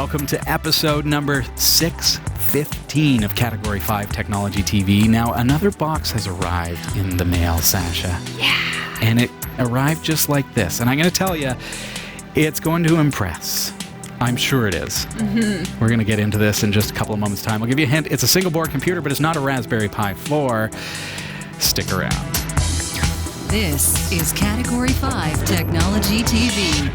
Welcome to episode number 615 of Category 5 Technology TV. Now, another box has arrived in the mail, Sasha. Yeah. And it arrived just like this. And I'm going to tell you, it's going to impress. I'm sure it is. Mm-hmm. We're going to get into this in just a couple of moments' time. I'll give you a hint. It's a single board computer, but it's not a Raspberry Pi 4. Stick around. This is Category 5 Technology TV.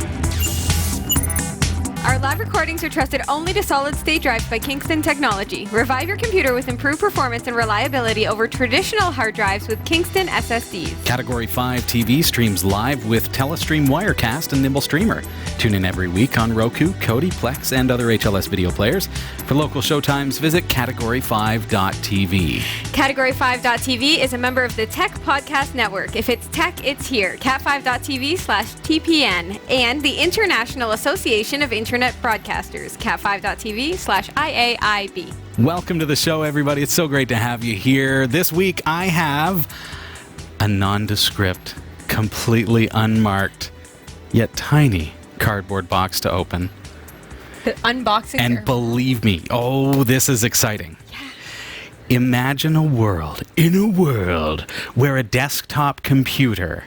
Our live recordings are trusted only to solid-state drives by Kingston Technology. Revive your computer with improved performance and reliability over traditional hard drives with Kingston SSDs. Category 5 TV streams live with Telestream Wirecast and Nimble Streamer. Tune in every week on Roku, Kodi, Plex, and other HLS video players. For local showtimes, visit category5.tv. Category5.tv is a member of the Tech Podcast Network. If it's tech, it's here. cat5.tv/TPN and the International Association of Internet Broadcasters, cat5.tv/IAIB. Welcome to the show, everybody. It's so great to have you here. This week, I have a nondescript, completely unmarked, yet tiny cardboard box to open. The unboxing. And believe me, this is exciting. Yeah. Imagine a world where a desktop computer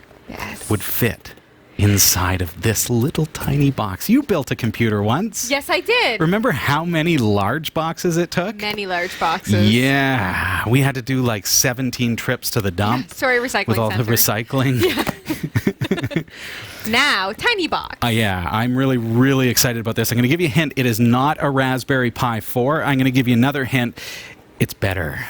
would fit inside of this little tiny box. You built a computer once. Yes, I did. Remember how many large boxes it took? Many large boxes. Yeah. We had to do like 17 trips to the dump. Yeah. Sorry, recycling with all center. the recycling. Yeah. Now, tiny box. Yeah, I'm really, really excited about this. I'm going to give you a hint. It is not a Raspberry Pi 4. I'm going to give you another hint. It's better.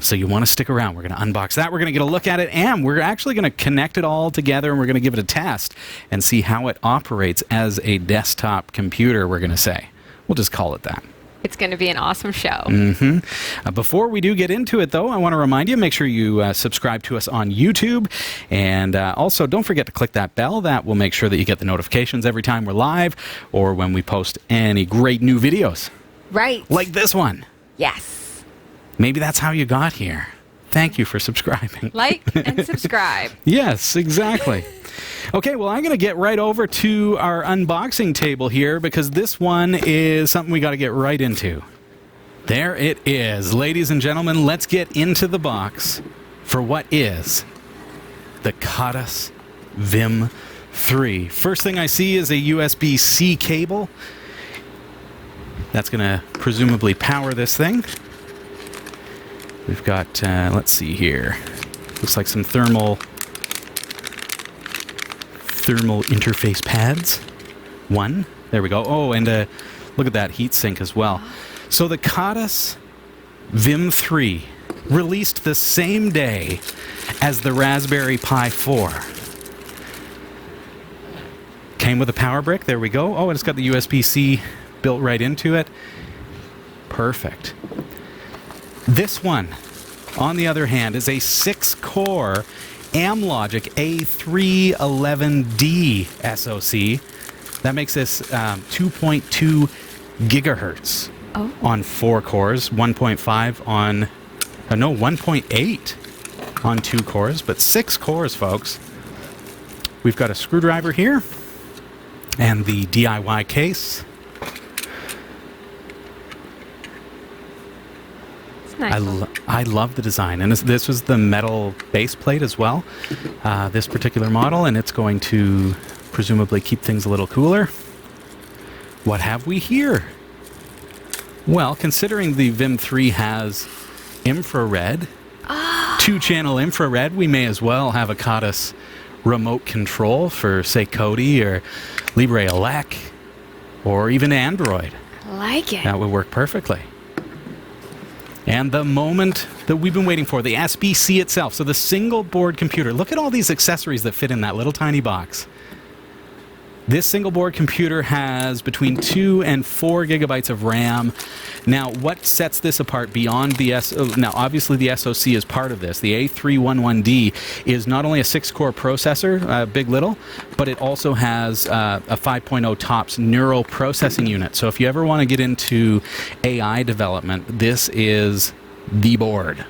So you want to stick around. We're going to unbox that. We're going to get a look at it, and we're actually going to connect it all together, and we're going to give it a test and see how it operates as a desktop computer, we're going to say. We'll just call it that. It's going to be an awesome show. Mm-hmm. Before we do get into it, though, I want to remind you, make sure you subscribe to us on YouTube. And also, don't forget to click that bell. That will make sure that you get the notifications every time we're live or when we post any great new videos. Right. Like this one. Yes. Maybe that's how you got here. Thank you for subscribing. Like and subscribe. Yes, exactly. Okay, well, I'm going to get right over to our unboxing table here because this one is something we got to get right into. There it is. Ladies and gentlemen, let's get into the box for what is the Khadas VIM3. First thing I see is a USB-C cable. That's going to presumably power this thing. We've got, let's see here. Looks like some thermal interface pads. One. There we go. Oh, and look at that heat sink as well. So the Khadas VIM3 released the same day as the Raspberry Pi 4. Came with a power brick. There we go. Oh, and it's got the USB-C built right into it. Perfect. This one, on the other hand, is a 6-core Amlogic A311D SoC. That makes this 2.2 gigahertz on 4 cores, 1.5 on... no, 1.8 on 2 cores, but 6 cores, folks. We've got a screwdriver here and the DIY case. Nice. I love the design, and this was the metal base plate as well, this particular model, and it's going to presumably keep things a little cooler. What have we here? Well, considering the VIM3 has infrared, 2-channel infrared, we may as well have a Khadas remote control for, say, Kodi or Libreoffice or even Android. I like it. That would work perfectly. And the moment that we've been waiting for, the SBC itself, so the single board computer. Look at all these accessories that fit in that little tiny box. This single board computer has between 2 and 4 gigabytes of RAM. Now, what sets this apart beyond the now, obviously the SoC is part of this. The A311D is not only a 6-core processor, big little, but it also has a 5.0 TOPS neural processing unit. So if you ever want to get into AI development, this is the board.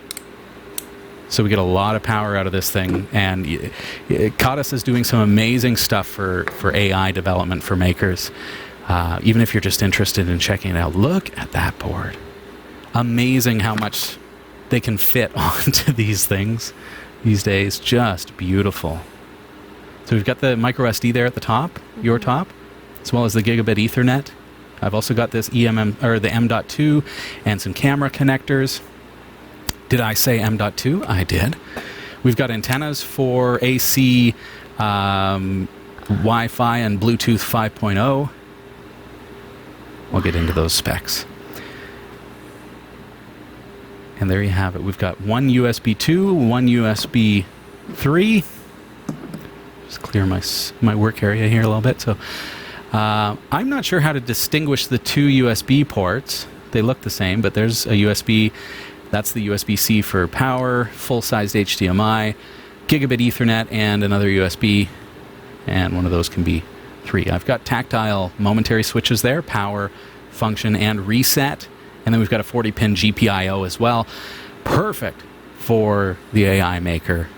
So we get a lot of power out of this thing, and Khadas is doing some amazing stuff for AI development for makers. even if you're just interested in checking it out. Look at that board. Amazing how much they can fit onto these things these days. Just beautiful. So we've got the micro SD there at the top, your top, as well as the gigabit Ethernet. I've also got this the M.2 and some camera connectors. Did I say M.2? I did. We've got antennas for AC, Wi-Fi, and Bluetooth 5.0. We'll get into those specs. And there you have it. We've got one USB 2, one USB 3. Just clear my work area here a little bit. So I'm not sure how to distinguish the two USB ports. They look the same, but there's a USB. That's the USB-C for power, full-sized HDMI, gigabit Ethernet, and another USB. And one of those can be 3. I've got tactile momentary switches there, power, function, and reset. And then we've got a 40-pin GPIO as well. Perfect for the AI maker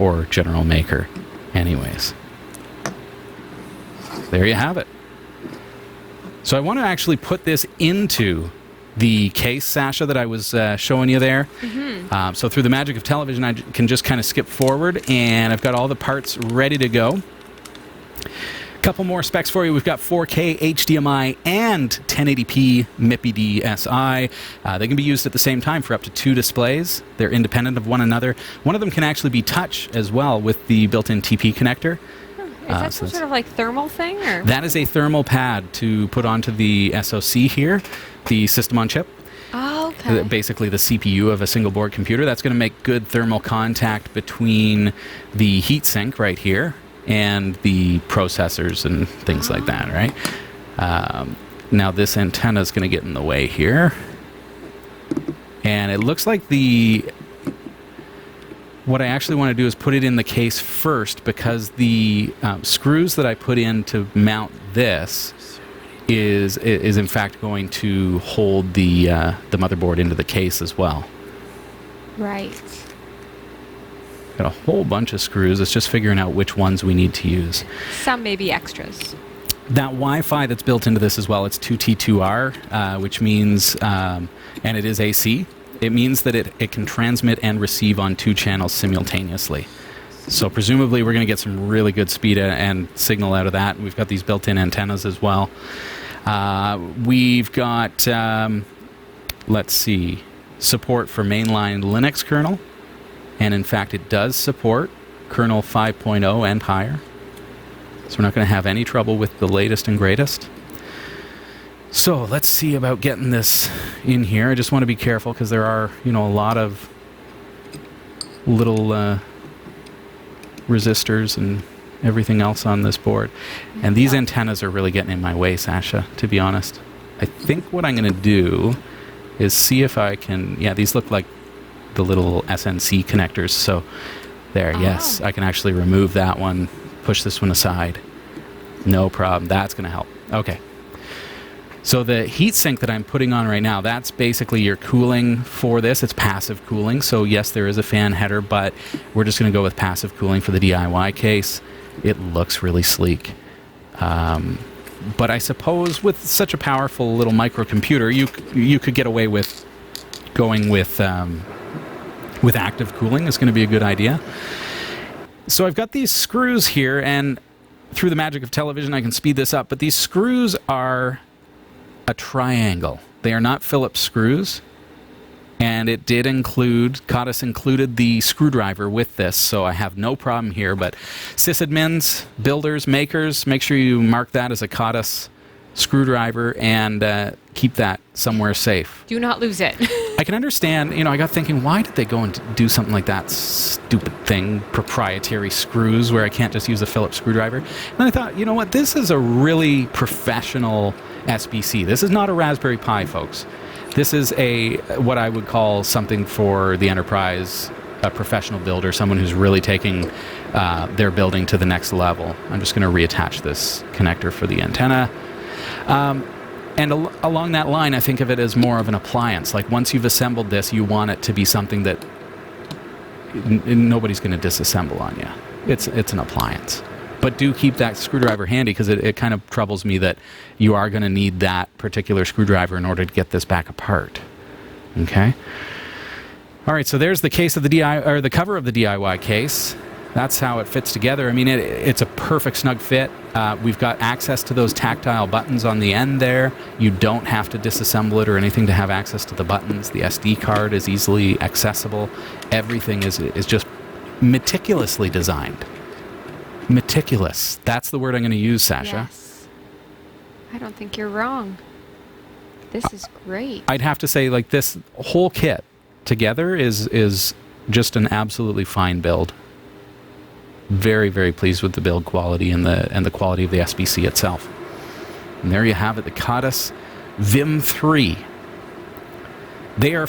or general maker anyways. There you have it. So I want to actually put this into the case, Sasha, that I was showing you there. Mm-hmm. So through the magic of television, I can just kind of skip forward, and I've got all the parts ready to go. Couple more specs for you. We've got 4K HDMI and 1080p MIPI DSi. They can be used at the same time for up to 2 displays. They're independent of one another. One of them can actually be touch as well with the built-in TP connector. Is that some sort of like thermal thing? Or? That is a thermal pad to put onto the SoC here, the system on chip. Oh, okay. Basically the CPU of a single board computer. That's going to make good thermal contact between the heatsink right here and the processors and things like that, right? Now this antenna is going to get in the way here. And it looks like what I actually want to do is put it in the case first, because the screws that I put in to mount this is in fact going to hold the motherboard into the case as well. Right. Got a whole bunch of screws. It's just figuring out which ones we need to use. Some may be extras. That Wi-Fi that's built into this as well, it's 2T2R, which means, and it is AC, it means that it can transmit and receive on 2 channels simultaneously. So presumably we're going to get some really good speed and signal out of that. We've got these built-in antennas as well. We've got, let's see, support for mainline Linux kernel. And in fact, it does support kernel 5.0 and higher. So we're not going to have any trouble with the latest and greatest. So let's see about getting this in here. I just want to be careful because there are, a lot of little resistors and everything else on this board. And these antennas are really getting in my way, Sasha, to be honest. I think what I'm going to do is see if I can... Yeah, these look like the little SNC connectors. So there, yes, I can actually remove that one, push this one aside. No problem. That's going to help. Okay. So the heatsink that I'm putting on right now, that's basically your cooling for this. It's passive cooling. So yes, there is a fan header, but we're just going to go with passive cooling for the DIY case. It looks really sleek. But I suppose with such a powerful little microcomputer, you could get away with going with active cooling. Is going to be a good idea. So I've got these screws here, and through the magic of television, I can speed this up. But these screws are a triangle. They are not Phillips screws. And it did include, Khadas included the screwdriver with this, so I have no problem here. But sysadmins, builders, makers, make sure you mark that as a Khadas screwdriver and keep that somewhere safe. Do not lose it. I can understand, I got thinking, why did they go and do something like that stupid thing, proprietary screws, where I can't just use a Phillips screwdriver? And I thought, you know what, this is a really professional SBC. This is not a Raspberry Pi, folks. This is what I would call something for the enterprise, a professional builder, someone who's really taking their building to the next level. I'm just going to reattach this connector for the antenna. And along that line, I think of it as more of an appliance. Like once you've assembled this, you want it to be something that nobody's going to disassemble on you. It's an appliance. But do keep that screwdriver handy, because it kind of troubles me that you are going to need that particular screwdriver in order to get this back apart. Okay? All right, so there's the case of the cover of the DIY case. That's how it fits together. I mean, it's a perfect snug fit. We've got access to those tactile buttons on the end there. You don't have to disassemble it or anything to have access to the buttons. The SD card is easily accessible. Everything is just meticulously designed. Meticulous. That's the word I'm going to use, Sasha. Yes. I don't think you're wrong. This is great. I'd have to say, like, this whole kit together is just an absolutely fine build. Very, very pleased with the build quality and the quality of the SBC itself. And there you have it, the Khadas VIM3. They're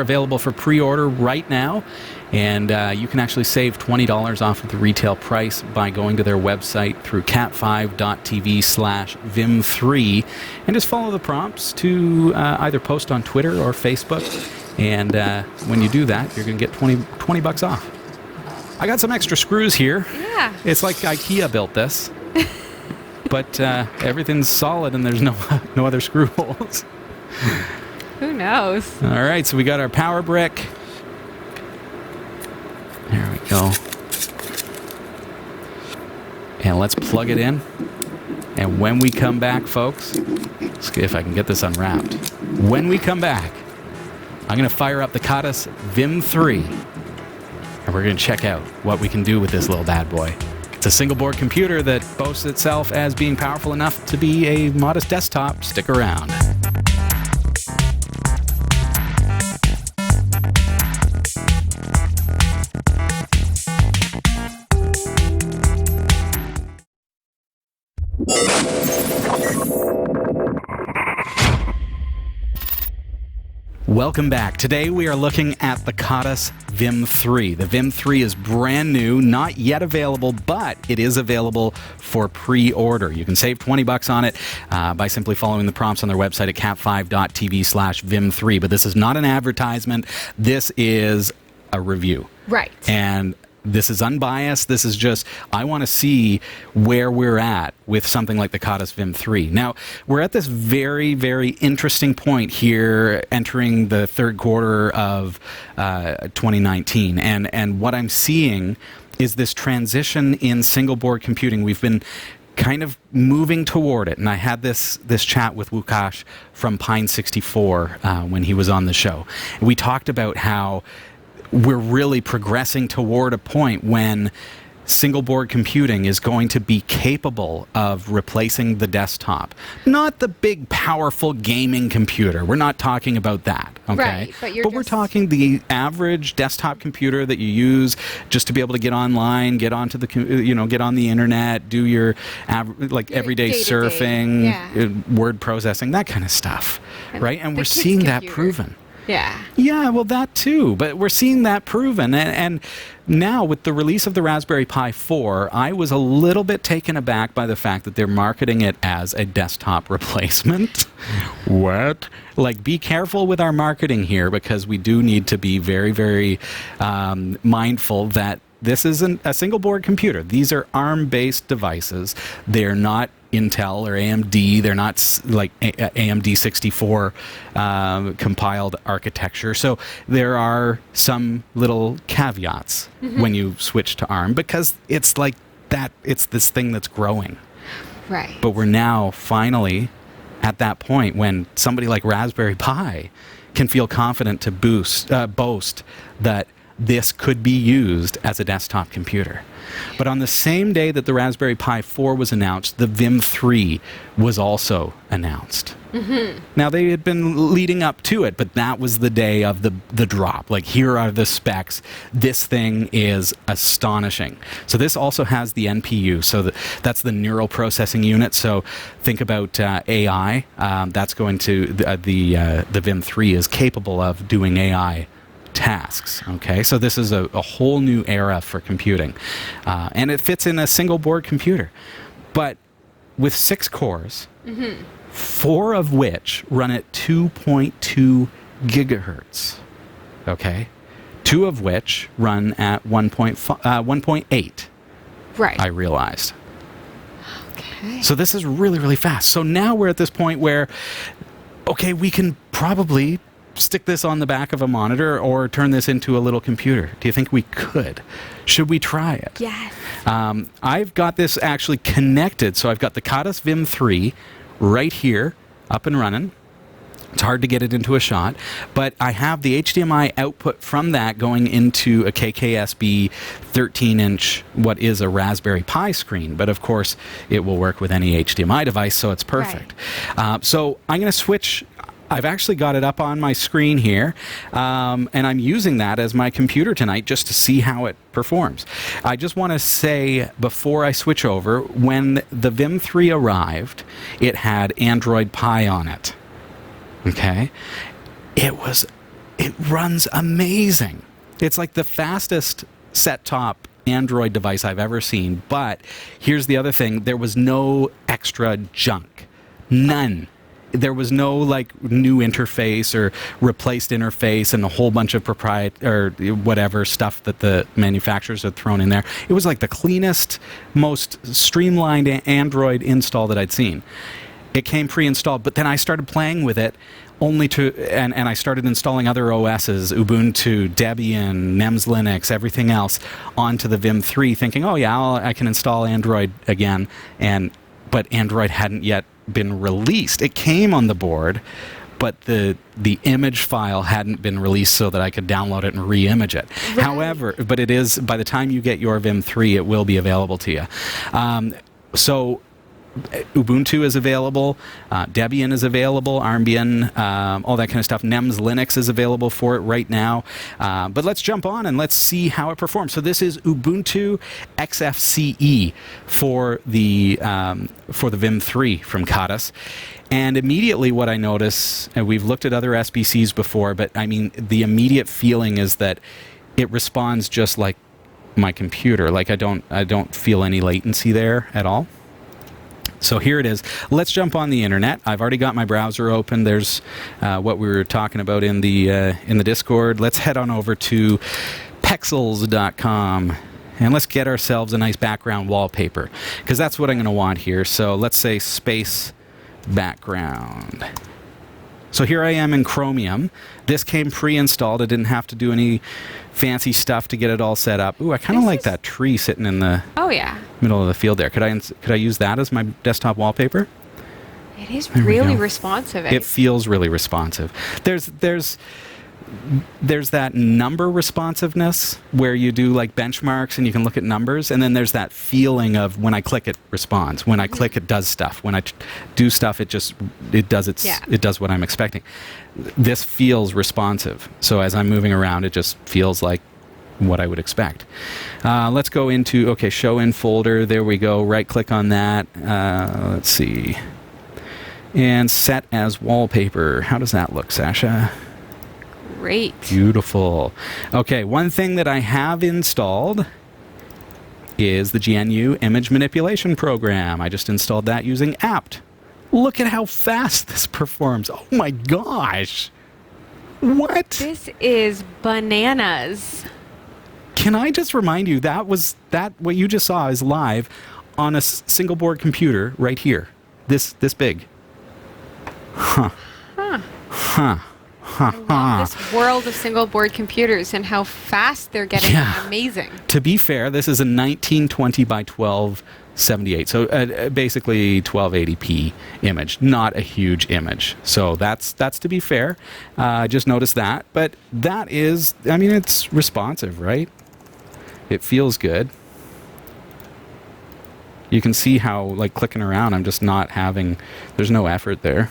available for pre-order right now, and you can actually save $20 off of the retail price by going to their website through cat5.tv/VIM3 and just follow the prompts to either post on Twitter or Facebook. And when you do that, you're going to get 20 bucks off. I got some extra screws here. Yeah. It's like IKEA built this, but everything's solid and there's no other screw holes. Who knows? All right, so we got our power brick. There we go. And let's plug it in. And when we come back, folks, let's see if I can get this unwrapped. When we come back, I'm going to fire up the Khadas VIM3. And we're going to check out what we can do with this little bad boy. It's a single board computer that boasts itself as being powerful enough to be a modest desktop. Stick around. Welcome back. Today we are looking at the Khadas VIM3. The VIM3 is brand new, not yet available, but it is available for pre-order. You can save 20 bucks on it by simply following the prompts on their website at cat5.tv/VIM3. But this is not an advertisement. This is a review. Right. And this is unbiased. This is just, I want to see where we're at with something like the Khadas VIM3. Now, we're at this very, very interesting point here entering the third quarter of 2019. And what I'm seeing is this transition in single board computing. We've been kind of moving toward it. And I had this chat with Wukash from Pine64 when he was on the show. And we talked about how we're really progressing toward a point when single board computing is going to be capable of replacing the desktop. Not the big, powerful gaming computer. We're not talking about that, okay? Right, but we're talking the average desktop computer that you use just to be able to get online, get onto the, get on the internet, do your everyday surfing, word processing, that kind of stuff, right? And we're seeing that proven. Yeah. Yeah, well, that too. But we're seeing that proven. And now with the release of the Raspberry Pi 4, I was a little bit taken aback by the fact that they're marketing it as a desktop replacement. What? Like, be careful with our marketing here, because we do need to be very, very mindful that this isn't a single board computer. These are ARM-based devices. They're not Intel or AMD. They're not like AMD 64 compiled architecture. So there are some little caveats when you switch to ARM, because it's like that. It's this thing that's growing. Right. But we're now finally at that point when somebody like Raspberry Pi can feel confident to boast that this could be used as a desktop computer. But on the same day that the Raspberry Pi 4 was announced, the VIM3 was also announced. Now, they had been leading up to it, but that was the day of the drop. Like, here are the specs. This thing is astonishing. So this also has the NPU. So that's the neural processing unit. So think about AI. That's going to, the VIM3 is capable of doing AI tasks. Okay, so this is a whole new era for computing, and it fits in a single board computer, but with 6 cores, 4 of which run at 2.2 gigahertz. Okay, 2 of which run at 1.8. Right. I realized. Okay. So this is really, really fast. So now we're at this point where, okay, we can probably stick this on the back of a monitor or turn this into a little computer. Do you think we could? Should we try it? Yes. I've got this actually connected. So I've got the Khadas VIM3 right here, up and running. It's hard to get it into a shot, but I have the HDMI output from that going into a KKSB 13-inch, what is a Raspberry Pi screen. But of course, it will work with any HDMI device, so it's perfect. So I'm going to switch. I've actually got it up on my screen here, and I'm using that as my computer tonight just to see how it performs. I just want to say, before I switch over, when the VIM3 arrived, it had Android Pie on it. Okay, it runs amazing. It's like the fastest set-top Android device I've ever seen. But here's the other thing: there was no extra junk, none. There was no like new interface or replaced interface and a whole bunch of or whatever stuff that the manufacturers had thrown in there. It was like the cleanest, most streamlined Android install that I'd seen. It came pre-installed, but then I started playing with it and I started installing other OSs, Ubuntu, Debian, NEMS Linux, everything else onto the VIM3, thinking, oh yeah, I can install Android again. But Android hadn't yet been released. It came on the board, but the image file hadn't been released so that I could download it and re-image it. Right. However, but it is, by the time you get your VIM3, it will be available to you. So Ubuntu is available, Debian is available, Armbian, all that kind of stuff. NEMS Linux is available for it right now. But let's jump on and let's see how it performs. So this is Ubuntu Xfce for the VIM3 from Khadas. And immediately what I notice, and we've looked at other SBCs before, but I mean, the immediate feeling is that it responds just like my computer. Like I don't feel any latency there at all. So here it is. Let's jump on the internet. I've already got my browser open. There's what we were talking about in the Discord. Let's head on over to pexels.com and let's get ourselves a nice background wallpaper, because that's what I'm going to want here. So let's say space background. So here I am in Chromium. This came pre-installed. I didn't have to do any fancy stuff to get it all set up. Ooh, I kind of like that tree sitting in the middle of the field there. Could I use that as my desktop wallpaper? It is really responsive. It feels really responsive. There's that number responsiveness where you do like benchmarks and you can look at numbers, and then there's that feeling of when I click it responds, when I click it does stuff, when I do stuff it does what I'm expecting. This feels responsive, so as I'm moving around it just feels like what I would expect. Let's go into show in folder. There we go. Right click on that. Let's see, and set as wallpaper. How does that look, Sasha? Great. Beautiful. Okay, one thing that I have installed is the GNU image manipulation program. I just installed that using apt. Look at how fast this performs. Oh my gosh. What? This is bananas. Can I just remind you, what you just saw is live on a single board computer right here. This big. Huh. I love this world of single board computers and how fast they're getting. Amazing. To be fair, this is a 1920 by 1278, so basically 1280p image, not a huge image. So that's to be fair. I just noticed that, but that is, I mean, it's responsive, right? It feels good. You can see how, like, clicking around, I'm just not having, there's no effort there.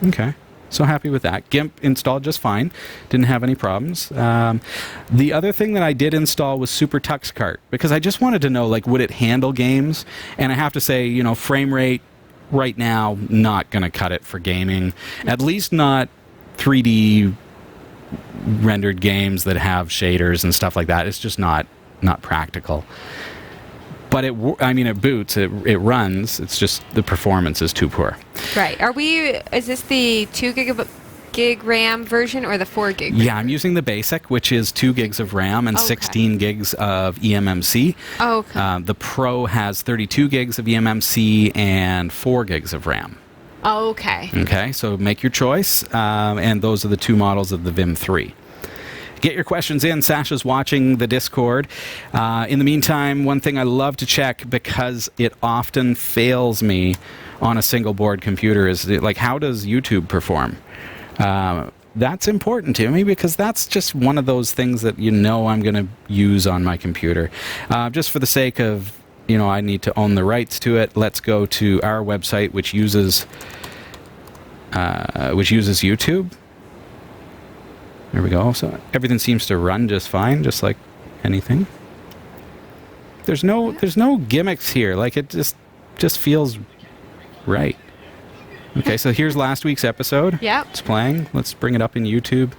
Okay, so happy with that. GIMP installed just fine. Didn't have any problems. The other thing that I did install was Super TuxKart, because I just wanted to know, like, would it handle games? And I have to say, you know, frame rate right now, not going to cut it for gaming. At least not 3D rendered games that have shaders and stuff like that. It's just not practical. But it boots, it runs, it's just the performance is too poor. Right. Is this the 2 gigabyte gig RAM version or the 4 gig? Yeah, I'm using the basic, which is 2 gigs of RAM and 16 gigs of eMMC. Okay. The Pro has 32 gigs of eMMC and 4 gigs of RAM. Okay. Okay, so make your choice, and those are the 2 models of the VIM3. Get your questions in. Sasha's watching the Discord. In the meantime, one thing I love to check, because it often fails me on a single board computer, is like, how does YouTube perform? That's important to me, because that's just one of those things that I'm going to use on my computer. Just for the sake of, I need to own the rights to it, let's go to our website, which uses YouTube. There we go. So everything seems to run just fine, just like anything. There's no gimmicks here. Like, it just feels right. Okay, so here's last week's episode. Yeah. It's playing. Let's bring it up in YouTube.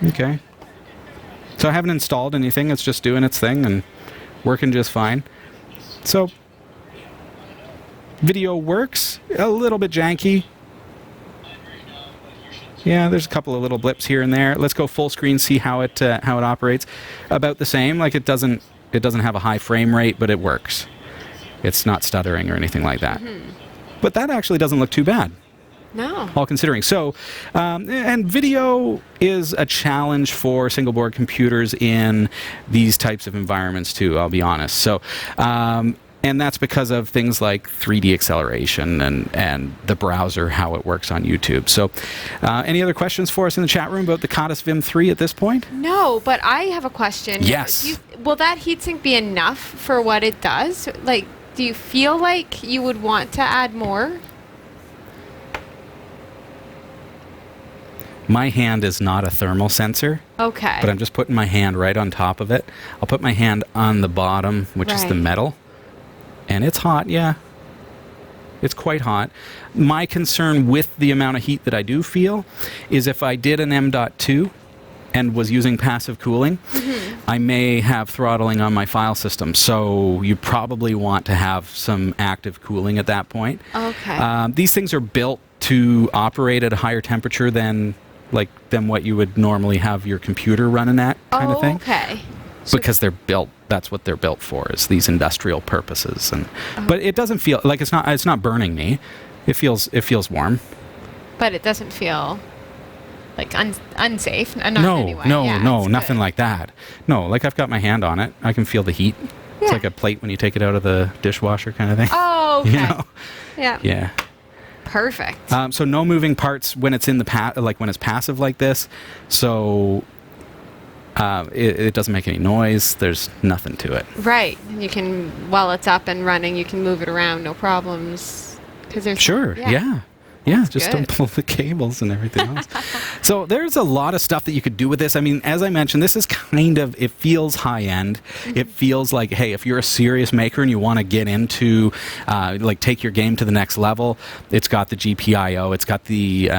Okay. So I haven't installed anything. It's just doing its thing and working just fine. So video works. A little bit janky. Yeah, there's a couple of little blips here and there. Let's go full screen, see how it operates. About the same. Like, it doesn't have a high frame rate, but it works. It's not stuttering or anything like that. Mm-hmm. But that actually doesn't look too bad. No. All considering. So, and video is a challenge for single board computers in these types of environments too, I'll be honest. So, and that's because of things like 3D acceleration and the browser, how it works on YouTube. So, any other questions for us in the chat room about the Khadas VIM3 at this point? No, but I have a question. Yes. Will that heatsink be enough for what it does? Like, do you feel like you would want to add more? My hand is not a thermal sensor. Okay. But I'm just putting my hand right on top of it. I'll put my hand on the bottom, which is the metal. And it's hot, yeah. It's quite hot. My concern with the amount of heat that I do feel is if I did an M.2 and was using passive cooling, I may have throttling on my file system. So you probably want to have some active cooling at that point. Okay. These things are built to operate at a higher temperature than what you would normally have your computer running at, kind of thing. Okay. Because they're built. That's what they're built for, is these industrial purposes. But it doesn't feel like it's not burning me. It feels warm. But it doesn't feel like unsafe. No, anyway. Nothing like that. No, like, I've got my hand on it. I can feel the heat. Yeah. It's like a plate when you take it out of the dishwasher, kind of thing. Oh, okay. Yeah. Yeah. Perfect. So no moving parts when it's in the when it's passive like this. So it doesn't make any noise. There's nothing to it. Right. You can, while it's up and running, you can move it around, no problems. Sure. Yeah. Yeah, just don't pull the cables and everything else. So there's a lot of stuff that you could do with this. I mean, as I mentioned, this is it feels high-end. It feels like, hey, if you're a serious maker and you want to get into, take your game to the next level, it's got the GPIO, it's got the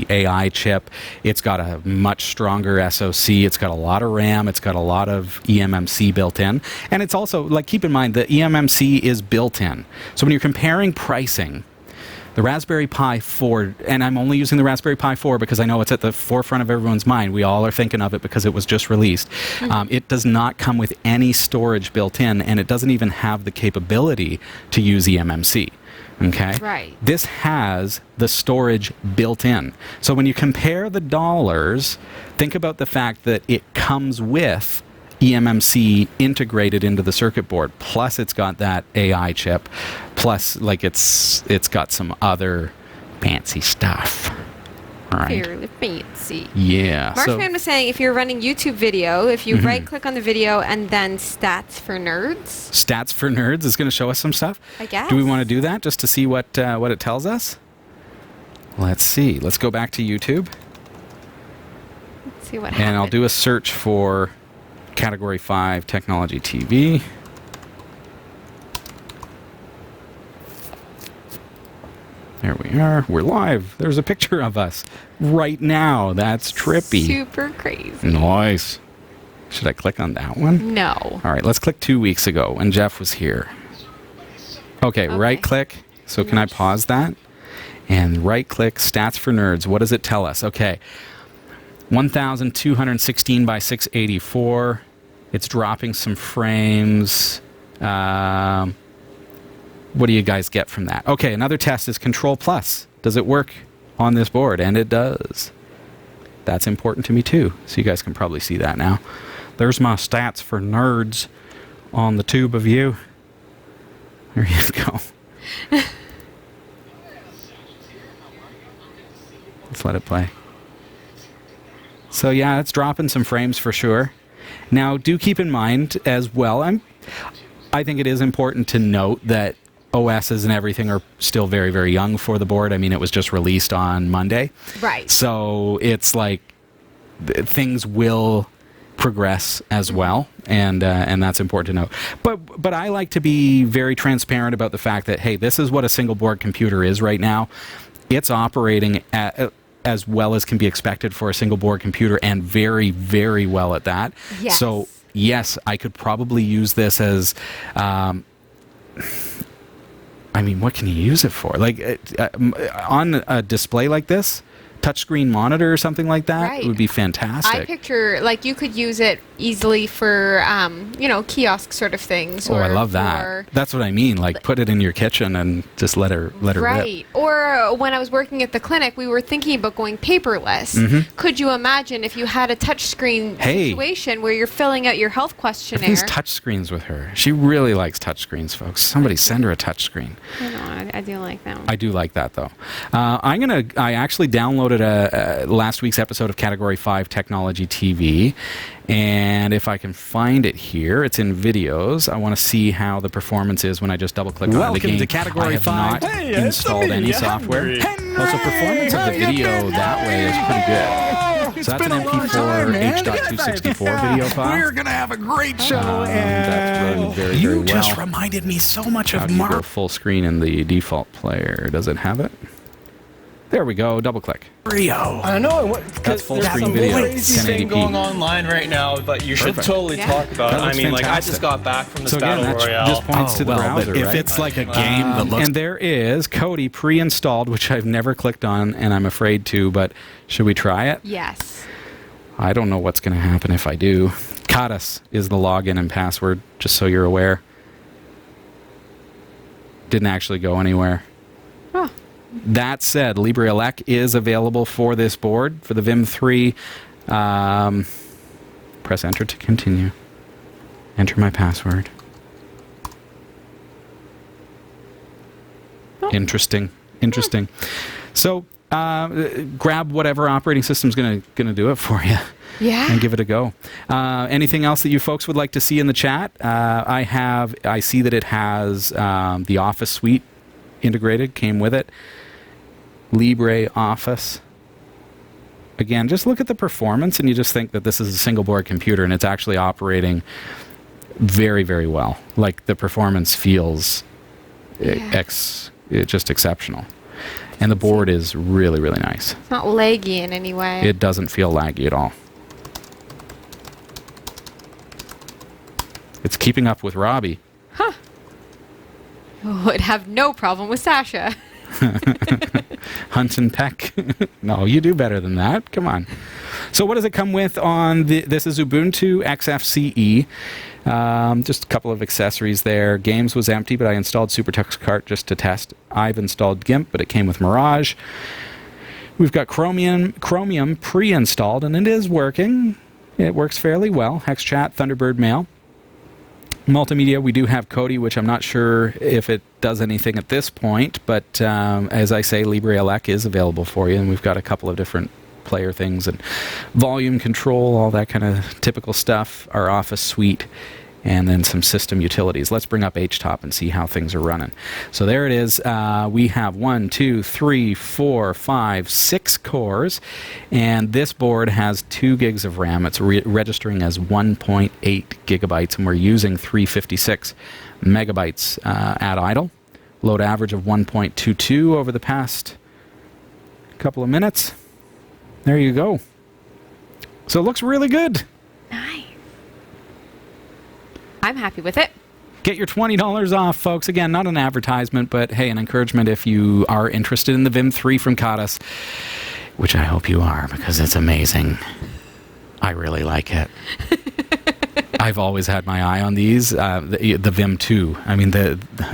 AI chip, it's got a much stronger SoC, it's got a lot of RAM, it's got a lot of eMMC built in. And it's also, keep in mind, the eMMC is built in. So when you're comparing pricing, the Raspberry Pi 4, and I'm only using the Raspberry Pi 4 because I know it's at the forefront of everyone's mind. We all are thinking of it because it was just released. It does not come with any storage built in, and it doesn't even have the capability to use eMMC. Okay? Right. This has the storage built in. So when you compare the dollars, think about the fact that it comes with eMMC integrated into the circuit board, plus it's got that AI chip, plus it's got some other fancy stuff. All right. Fairly fancy. Yeah. Marshman was saying, if you're running YouTube video, if you right-click on the video and then Stats for Nerds. Stats for Nerds is going to show us some stuff? I guess. Do we want to do that just to see what it tells us? Let's see. Let's go back to YouTube. Let's see what happens. And I'll do a search for Category 5 Technology TV. There we are. We're live. There's a picture of us right now. That's trippy. Super crazy. Nice. Should I click on that one? No. All right, let's click 2 weeks ago when Jeff was here. Okay, right-click. So can I pause that? And right-click, stats for nerds. What does it tell us? Okay, 1,216 by 684. It's dropping some frames. What do you guys get from that? Okay, another test is Control Plus. Does it work on this board? And it does. That's important to me too. So you guys can probably see that now. There's my stats for nerds on the tube of you. There you go. Let's let it play. So yeah, it's dropping some frames for sure. Now, do keep in mind as well, I think it is important to note that OSs and everything are still very, very young for the board. I mean, it was just released on Monday. Right. So it's like things will progress as well, and that's important to note. But I like to be very transparent about the fact that, hey, this is what a single board computer is right now. It's operating as well as can be expected for a single board computer, and very, very well at that. Yes. So yes, I could probably use this as I mean, what can you use it for? Like on a display like this, touchscreen monitor or something like that, Right. it would be fantastic. I picture, like, you could use it easily for, kiosk sort of things. Oh, or I love that. for- That's what I mean. Like, put it in your kitchen and just let her rip. Right. Or when I was working at the clinic, we were thinking about going paperless. Could you imagine if you had a touchscreen Hey. situation where you're filling out your health questionnaire? These touchscreens with her. She really likes touchscreens, folks. Somebody send her a touchscreen. I know, I do like that one. I do like that, though. I actually downloaded last week's episode of Category 5 Technology TV, and if I can find it here, it's in videos. I want to see how the performance is when I just double-click on the Welcome game. to Category I have 5. not Hey, it's installed me, any you software. hungry? Also, performance of the video that way is pretty good. So that's an MP4 H.264 video file. We're gonna have a great show, that's running and very, very you well. just reminded me so much How of do you go Mario. full screen in the default player? Does it have it? There we go. Double-click. I know. That's full there's screen some video, crazy 1080p. thing going online right now, but you should Perfect. totally Yeah. talk about That it. I looks mean, like, I fantastic. just got back from this So again, battle that royale. just points to the browser, but if right? it's like a game that looks And there is Kodi pre-installed, which I've never clicked on, and I'm afraid to, but should we try it? Yes. I don't know what's going to happen if I do. Khadas is the login and password, just so you're aware. Didn't actually go anywhere. Oh. That said, Libreoffice is available for this board, for the VIM3. Press enter to continue. Enter my password. Oh. Interesting. So, grab whatever operating system's going to do it for you. Yeah. And give it a go. Anything else that you folks would like to see in the chat? I see that it has the Office suite integrated, came with it. Libreoffice. Again, just look at the performance and you just think that this is a single board computer and it's actually operating very, very well. Like the performance feels just exceptional. And the board is really, really nice. It's not laggy in any way. It doesn't feel laggy at all. It's keeping up with Robbie. Would have no problem with Sasha. Hunt and peck. No, you do better than that. Come on. So what does it come with on this is Ubuntu Xfce. Just a couple of accessories there. Games was empty, but I installed SuperTuxKart just to test. I've installed GIMP, but it came with Mirage. We've got Chromium pre-installed, and it is working. It works fairly well. HexChat, Thunderbird Mail. Multimedia, we do have Kodi, which I'm not sure if it does anything at this point, but as I say, Libreoffice is available for you, and we've got a couple of different player things and volume control, all that kind of typical stuff, our Office suite, and then some system utilities. Let's bring up HTOP and see how things are running. So there it is. We have 1, 2, 3, 4, 5, 6 cores, and this board has 2 gigs of RAM. It's registering as 1.8 gigabytes, and we're using 356 megabytes at idle. Load average of 1.22 over the past couple of minutes. There you go. So it looks really good. Nice. I'm happy with it. Get your $20 off, folks. Again, not an advertisement, but hey, an encouragement if you are interested in the VIM3 from Khadas, which I hope you are, because it's amazing. I really like it. I've always had my eye on these. The VIM2, I mean,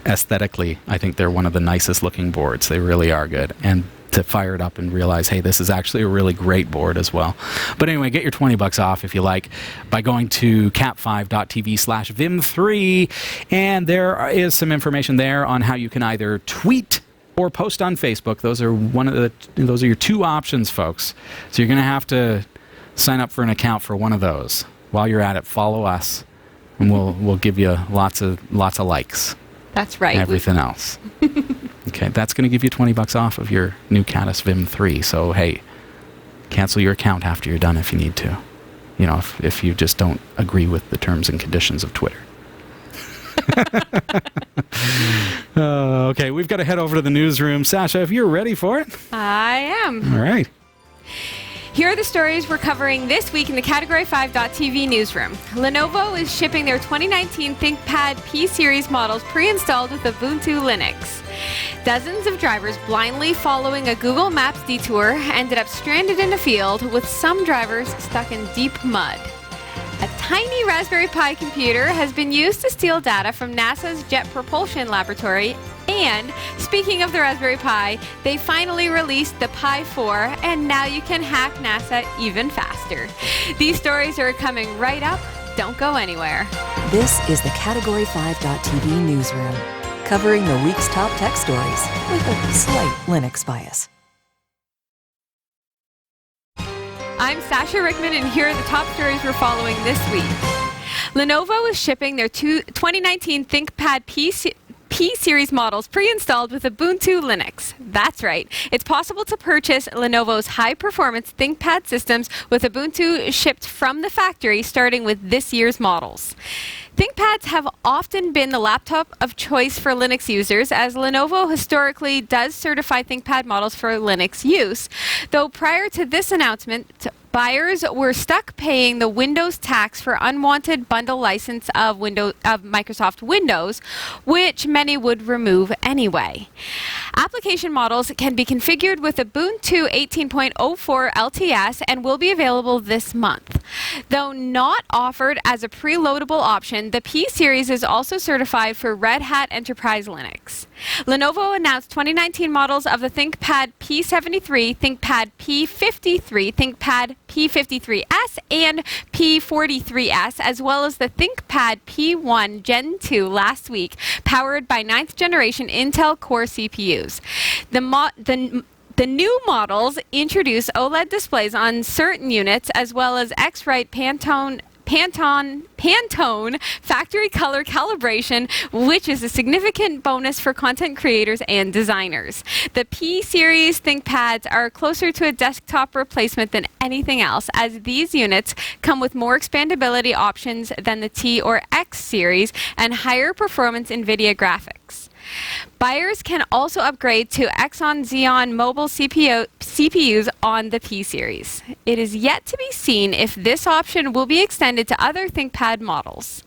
aesthetically, I think they're one of the nicest looking boards. They really are good. And to fire it up and realize, hey, this is actually a really great board as well. But anyway, get your $20 off if you like by going to cap5.tv/VIM3. And there is some information there on how you can either tweet or post on Facebook. Those are those are your two options, folks. So you're going to have to sign up for an account for one of those. While you're at it, follow us, and we'll give you lots of likes. That's right. And everything else. Okay, that's going to give you $20 off of your new Khadas VIM3. So hey, cancel your account after you're done if you need to. You know, if you just don't agree with the terms and conditions of Twitter. Okay, we've got to head over to the newsroom. Sasha, if you're ready for it. I am. All right. Here are the stories we're covering this week in the Category 5.tv newsroom. Lenovo is shipping their 2019 ThinkPad P-Series models pre-installed with Ubuntu Linux. Dozens of drivers blindly following a Google Maps detour ended up stranded in a field, with some drivers stuck in deep mud. A tiny Raspberry Pi computer has been used to steal data from NASA's Jet Propulsion Laboratory. And speaking of the Raspberry Pi, they finally released the Pi 4, and now you can hack NASA even faster. These stories are coming right up. Don't go anywhere. This is the Category 5.tv newsroom, covering the week's top tech stories with a slight Linux bias. I'm Sasha Rickman, and here are the top stories we're following this week. Lenovo is shipping their 2019 ThinkPad P-Series models pre-installed with Ubuntu Linux. That's right. It's possible to purchase Lenovo's high-performance ThinkPad systems with Ubuntu shipped from the factory starting with this year's models. ThinkPads have often been the laptop of choice for Linux users, as Lenovo historically does certify ThinkPad models for Linux use. Though prior to this announcement, buyers were stuck paying the Windows tax for unwanted bundle license of Microsoft Windows, which many would remove anyway. Application models can be configured with Ubuntu 18.04 LTS and will be available this month. Though not offered as a preloadable option, the P-Series is also certified for Red Hat Enterprise Linux. Lenovo announced 2019 models of the ThinkPad P73, ThinkPad P53, ThinkPad P53S, and P43S, as well as the ThinkPad P1 Gen 2 last week, powered by 9th generation Intel Core CPUs. The new models introduce OLED displays on certain units, as well as X-Rite Pantone factory color calibration, which is a significant bonus for content creators and designers. The P-Series ThinkPads are closer to a desktop replacement than anything else, as these units come with more expandability options than the T or X series and higher performance NVIDIA graphics. Buyers can also upgrade to Exon Xeon mobile CPUs on the P-Series. It is yet to be seen if this option will be extended to other ThinkPad models.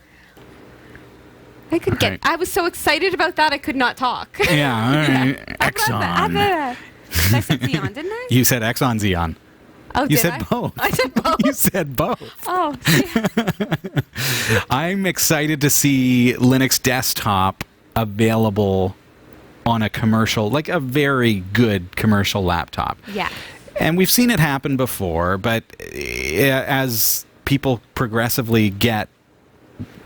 I was so excited about that I could not talk. Yeah, all right. Exxon. I said Xeon, didn't I? You said Exxon Xeon. Oh, You said both. I said both. You said both. Oh, yeah. I'm excited to see Linux Desktop available on a commercial, like a very good commercial laptop. Yeah. And we've seen it happen before, but as people progressively get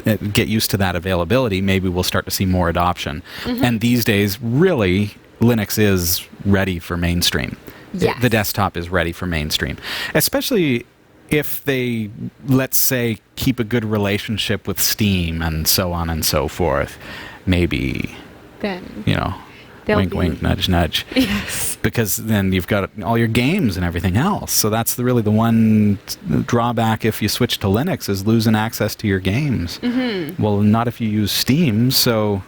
used to that availability, maybe we'll start to see more adoption. Mm-hmm. And these days, really, Linux is ready for mainstream. Yes. The desktop is ready for mainstream, especially if they, let's say, keep a good relationship with Steam and so on and so forth. Maybe, Then wink, wink, nudge, nudge. Yes. Because then you've got all your games and everything else. So that's really the one drawback if you switch to Linux, is losing access to your games. Mm-hmm. Well, not if you use Steam, so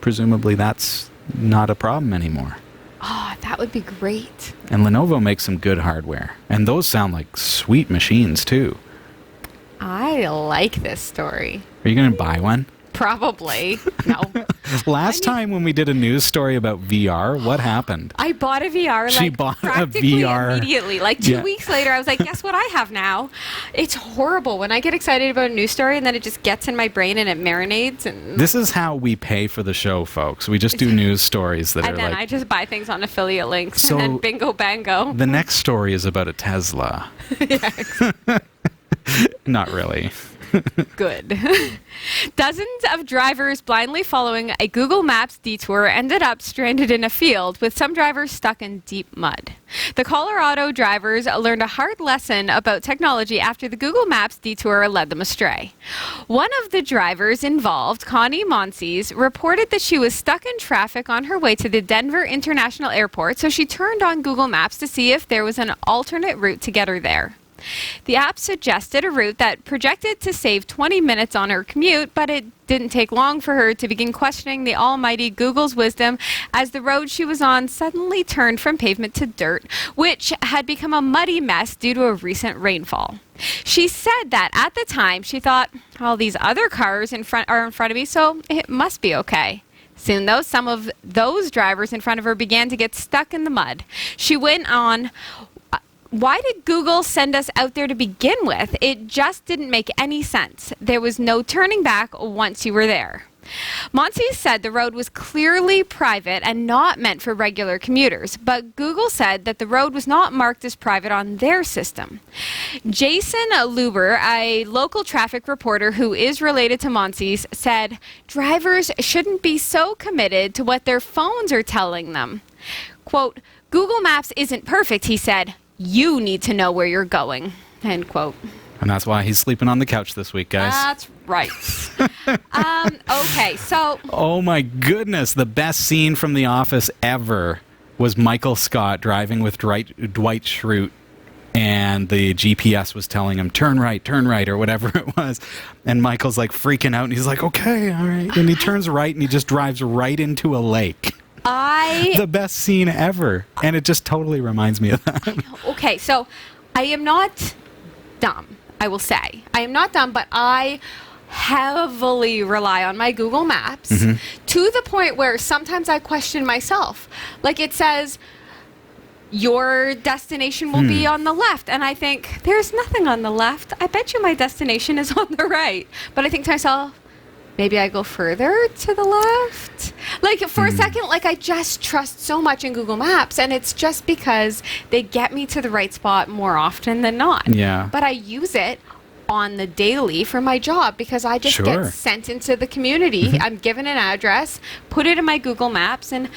presumably that's not a problem anymore. Oh, that would be great. And Lenovo makes some good hardware. And those sound like sweet machines, too. I like this story. Are you going to buy one? Probably. No. Last time when we did a news story about VR, what happened? I bought a VR She bought a practically VR. immediately. Like 2 weeks later, I was like, guess what I have now? It's horrible when I get excited about a news story and then it just gets in my brain and it marinates. And This is how we pay for the show, folks. We just do news stories that and are then like... I just buy things on affiliate links So- and then bingo bango. The next story is about a Tesla. Not really. Good. Dozens of drivers blindly following a Google Maps detour ended up stranded in a field, with some drivers stuck in deep mud. The Colorado drivers learned a hard lesson about technology after the Google Maps detour led them astray. One of the drivers involved, Connie Monsees, reported that she was stuck in traffic on her way to the Denver International Airport, so she turned on Google Maps to see if there was an alternate route to get her there. The app suggested a route that projected to save 20 minutes on her commute, but it didn't take long for her to begin questioning the almighty Google's wisdom as the road she was on suddenly turned from pavement to dirt, which had become a muddy mess due to a recent rainfall. She said that at the time she thought, all these other cars are in front of me, so it must be okay. Soon, though, some of those drivers in front of her began to get stuck in the mud. She went on, why did Google send us out there to begin with? It just didn't make any sense. There was no turning back once you were there. Monsees said the road was clearly private and not meant for regular commuters, but Google said that the road was not marked as private on their system. Jason Luber, a local traffic reporter who is related to Monsees, said drivers shouldn't be so committed to what their phones are telling them. Quote, Google Maps isn't perfect, he said. You need to know where you're going, end quote. And that's why he's sleeping on the couch this week, guys. That's right. Okay, so... Oh my goodness, the best scene from The Office ever was Michael Scott driving with Dwight Schrute, and the GPS was telling him, turn right, or whatever it was. And Michael's like freaking out, and he's like, okay, all right. And he turns right, and he just drives right into a lake. The best scene ever. And it just totally reminds me of that. Okay, so I am not dumb, I will say. I am not dumb, but I heavily rely on my Google Maps to the point where sometimes I question myself. Like it says, your destination will be on the left. And I think, there's nothing on the left. I bet you my destination is on the right. But I think to myself, maybe I go further to the left. Like for a second, like I just trust so much in Google Maps, and it's just because they get me to the right spot more often than not. Yeah. But I use it on the daily for my job because I just get sent into the community. I'm given an address, put it in my Google Maps, and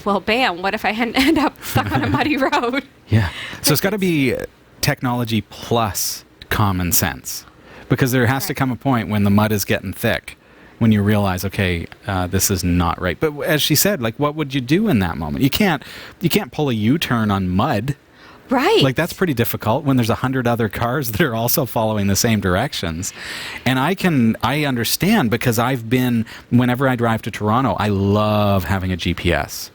well, bam, what if I end up stuck on a muddy road? Yeah. So it's got to be technology plus common sense. Because there has to come a point when the mud is getting thick, when you realize, okay, this is not right. But as she said, like, what would you do in that moment? You can't pull a U-turn on mud. Right. Like, that's pretty difficult when there's 100 other cars that are also following the same directions. And I understand because whenever I drive to Toronto, I love having a GPS.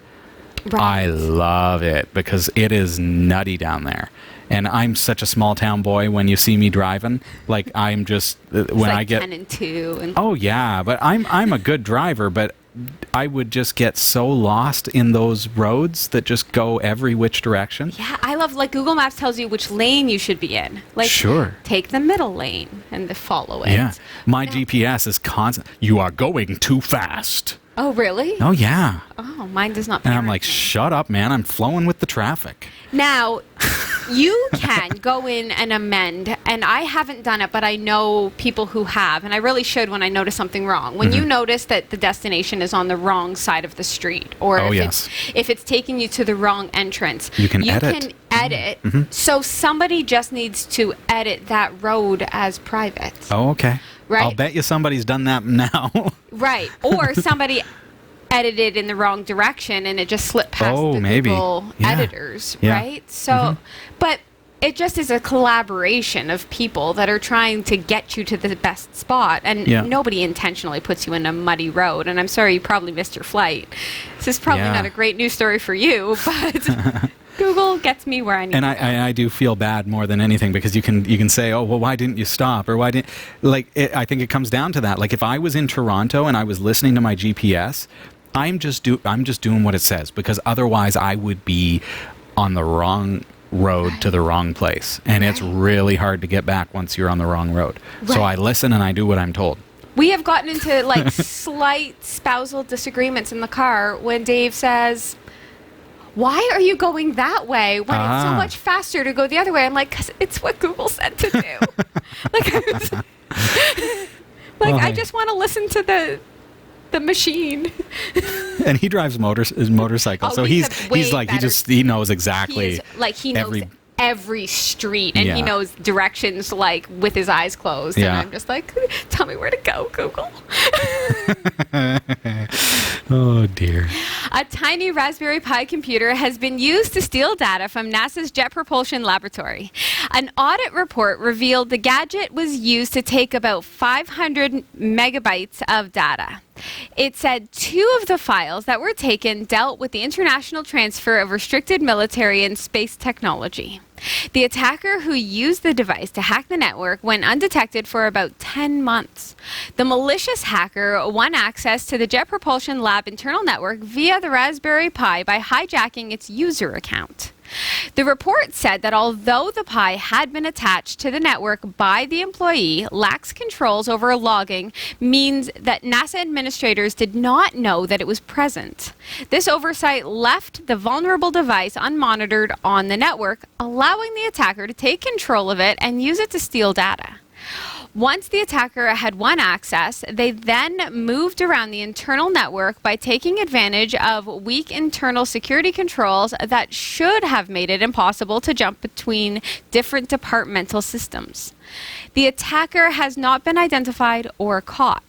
Right. I love it because it is nutty down there. And I'm such a small town boy when you see me driving. Like I'm just when I get 10 and 2 and oh yeah, but I'm a good driver, but I would just get so lost in those roads that just go every which direction. yeah, I love like Google Maps tells you which lane you should be in. Like Sure. take the middle lane and follow it. Yeah. My GPS is constant. You are going too fast. Oh, really? Oh yeah. Oh, mine does not. And I'm parent like, me. shut up, man. I'm flowing with the traffic. Now, you can go in and amend, and I haven't done it, but I know people who have, and I really should when I notice something wrong. When you notice that the destination is on the wrong side of the street, or if it's taking you to the wrong entrance, you can edit. So somebody just needs to edit that road as private. Oh, okay. Right. I'll bet you somebody's done that now. Right. Or somebody edited in the wrong direction and it just slipped past the Google editors, right? So, but it just is a collaboration of people that are trying to get you to the best spot, and nobody intentionally puts you in a muddy road. And I'm sorry you probably missed your flight. This is probably not a great news story for you, but Google gets me where I need And to go. I do feel bad more than anything, because you can say, oh, well, why didn't you stop? Or why didn't, I think it comes down to that. Like, if I was in Toronto and I was listening to my GPS, I'm just doing what it says, because otherwise I would be on the wrong road to the wrong place. And it's really hard to get back once you're on the wrong road. So I listen and I do what I'm told. We have gotten into like slight spousal disagreements in the car when Dave says, why are you going that way when it's so much faster to go the other way? I'm like, because it's what Google said to do. I just want to listen to the machine. And he drives his motorcycle, Oh, so he's he's a like, way he knows exactly. He knows every street, and Yeah. he knows directions like with his eyes closed. Yeah. And I'm just like, tell me where to go, Google. Oh dear. A tiny Raspberry Pi computer has been used to steal data from NASA's Jet Propulsion Laboratory. An audit report revealed the gadget was used to take about 500 megabytes of data. It said 2 of the files that were taken dealt with the international transfer of restricted military and space technology. The attacker who used the device to hack the network went undetected for about 10 months. The malicious hacker won access to the Jet Propulsion Lab internal network via the Raspberry Pi by hijacking its user account. The report said that although the Pi had been attached to the network by the employee, lax controls over logging means that NASA administrators did not know that it was present. This oversight left the vulnerable device unmonitored on the network, allowing the attacker to take control of it and use it to steal data. Once the attacker had won access, they then moved around the internal network by taking advantage of weak internal security controls that should have made it impossible to jump between different departmental systems. The attacker has not been identified or caught.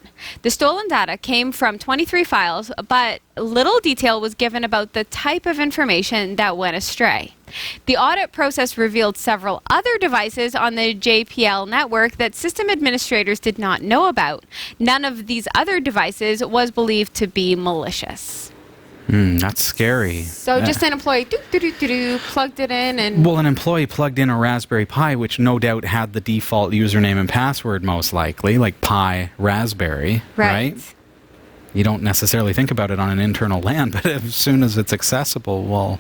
The stolen data came from 23 files, but little detail was given about the type of information that went astray. The audit process revealed several other devices on the JPL network that system administrators did not know about. None of these other devices was believed to be malicious. That's scary. So just an employee plugged it in and... Well, an employee plugged in a Raspberry Pi, which no doubt had the default username and password, most likely, like Pi Raspberry, right? You don't necessarily think about it on an internal LAN, but as soon as it's accessible, well,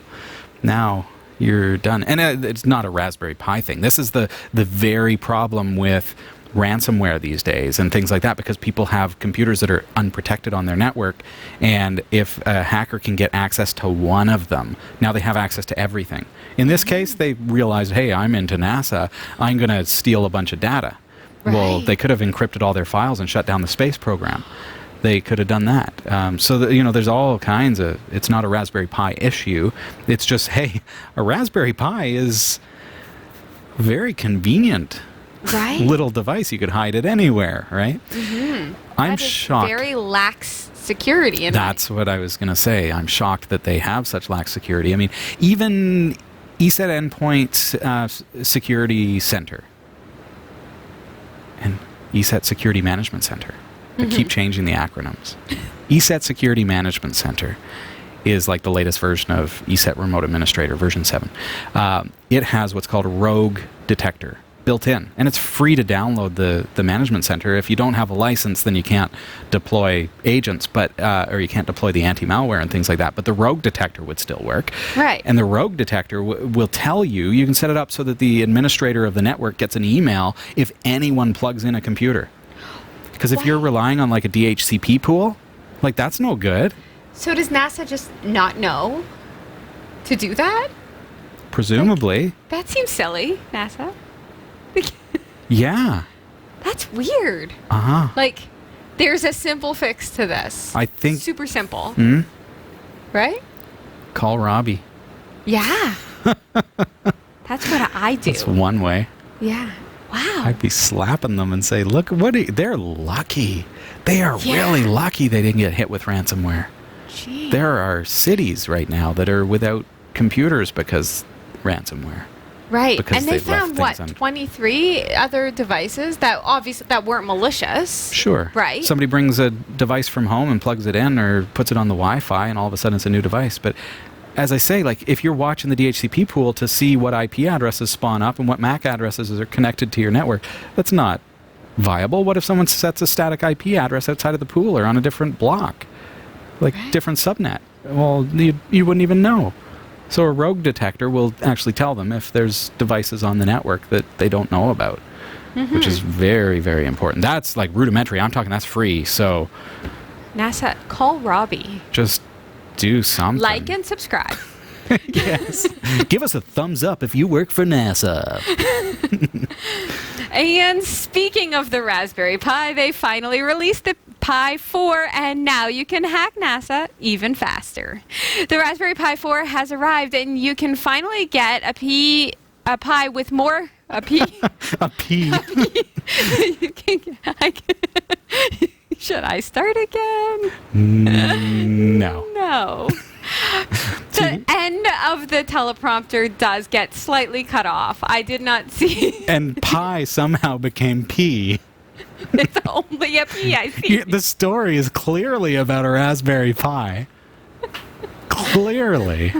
now you're done. And it's not a Raspberry Pi thing. This is the very problem with ransomware these days and things like that, because people have computers that are unprotected on their network, and if a hacker can get access to one of them, now they have access to everything. In this case, they realized, hey, I'm into NASA, I'm going to steal a bunch of data. Well, they could have encrypted all their files and shut down the space program. They could have done that. There's all kinds of, it's not a Raspberry Pi issue. It's just, hey, a Raspberry Pi is very convenient. Little device. You could hide it anywhere, right? I'm shocked. Very lax security. That's what I was going to say. I'm shocked that they have such lax security. I mean, even Eset Endpoint Security Center and Eset Security Management Center. I keep changing the acronyms. Eset Security Management Center is like the latest version of Eset Remote Administrator, version 7. It has what's called a rogue detector built in, and it's free to download the management center. If you don't have a license, then you can't deploy agents, or you can't deploy the anti-malware and things like that, but the rogue detector would still work. And the rogue detector will tell you can set it up so that the administrator of the network gets an email if anyone plugs in a computer. Because if you're relying on like a DHCP pool, like that's no good. So does NASA just not know to do that? Presumably. That seems silly, NASA. Yeah. That's weird. Like, there's a simple fix to this. I think... Super simple. Right? Call Robbie. Yeah. That's what I do. That's one way. Yeah. Wow. I'd be slapping them and say, look, they're lucky. They are really lucky they didn't get hit with ransomware. Gee. There are cities right now that are without computers because ransomware. Right. Because and they they've left found, what, things 23 other devices that weren't malicious. Sure. Right. Somebody brings a device from home and plugs it in or puts it on the Wi-Fi, and all of a sudden it's a new device. But as I say, like if you're watching the DHCP pool to see what IP addresses spawn up and what MAC addresses are connected to your network, that's not viable. What if someone sets a static IP address outside of the pool or on a different block, like different subnet? Well, you wouldn't even know. So a rogue detector will actually tell them if there's devices on the network that they don't know about, which is very, very important. That's like rudimentary. I'm talking that's free. So NASA, call Robbie. just do something. Like and subscribe. Yes. Give us a thumbs up if you work for NASA. And speaking of the Raspberry Pi, they finally released the Pi 4, and now you can hack NASA even faster. The Raspberry Pi 4 has arrived, and you can finally get a Pi with more... A P? A P. Should I start again? No. No. The end of the teleprompter does get slightly cut off. I did not see. And pi somehow became P. It's only a P I see. Yeah, the story is clearly about a Raspberry Pi. Clearly.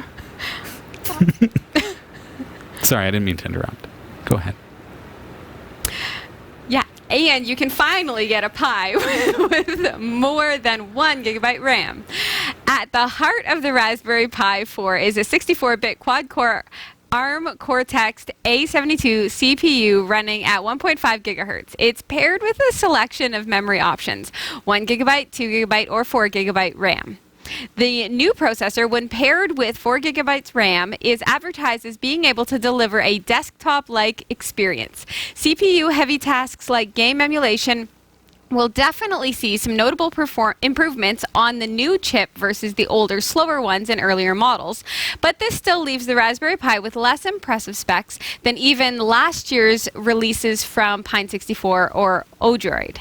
Sorry, I didn't mean to interrupt. Go ahead. Yeah, and you can finally get a Pi with more than 1 gigabyte RAM. At the heart of the Raspberry Pi 4 is a 64-bit quad-core ARM Cortex A72 CPU running at 1.5 gigahertz. It's paired with a selection of memory options, 1 gigabyte, 2 gigabyte, or 4 gigabyte RAM. The new processor, when paired with 4 gigabytes RAM, is advertised as being able to deliver a desktop-like experience. CPU-heavy tasks like game emulation will definitely see some notable improvements on the new chip versus the older, slower ones in earlier models. But this still leaves the Raspberry Pi with less impressive specs than even last year's releases from Pine 64 or Odroid.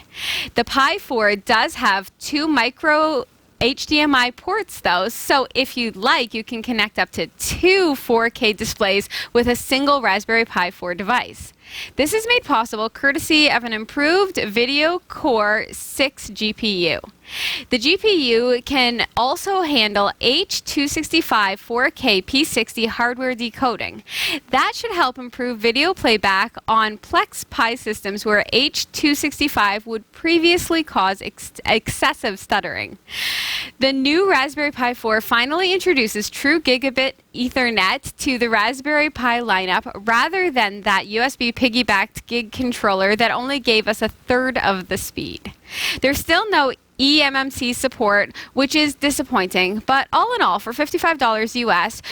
The Pi 4 does have 2 micro HDMI ports though, so if you'd like, you can connect up to 2 4K displays with a single Raspberry Pi 4 device. This is made possible courtesy of an improved Video Core 6 GPU. The GPU can also handle H.265 4K P60 hardware decoding. That should help improve video playback on Plex Pi systems where H.265 would previously cause excessive stuttering. The new Raspberry Pi 4 finally introduces true gigabit Ethernet to the Raspberry Pi lineup rather than that USB piggybacked gig controller that only gave us a third of the speed. There's still no eMMC support, which is disappointing, but all in all, for $55 US,